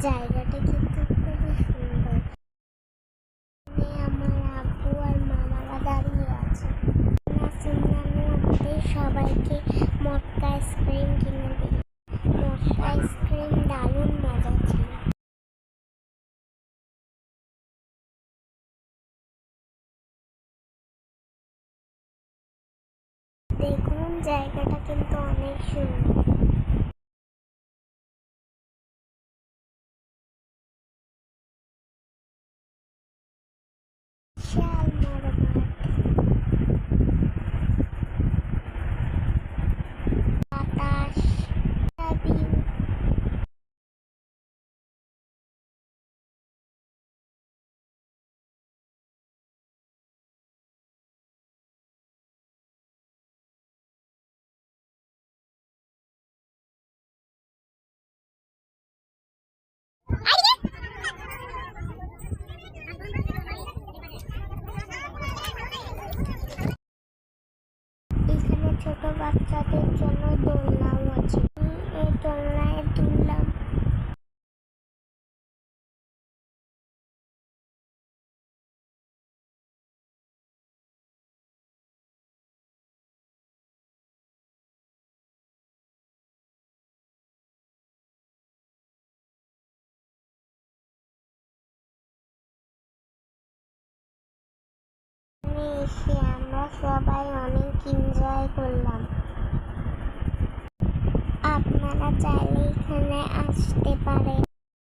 জায়গাটা কিন্তু খুবই সুন্দর। আমার আব্বু আর মামারা দাঁড়িয়ে আছে। নাসিম নানু আমাদের সবাইকে মটকা আইসক্রিম কিনে দিল। মটকা আইসক্রিম দারুণ মজা ছিল। দেখুন জায়গাটা কিন্তু অনেক সুন্দর। বিশাল বড় মাঠ, বাতাস, ভিউ। এখানে ছোট বাচ্চাদের জন্য দোলনাও আছে। এই দোলনায় দুললাম। এখানে এসে আমরা সবাই অনেক এনজয় করলাম। আপনারা চাইলে এখানে আসতে পারেন।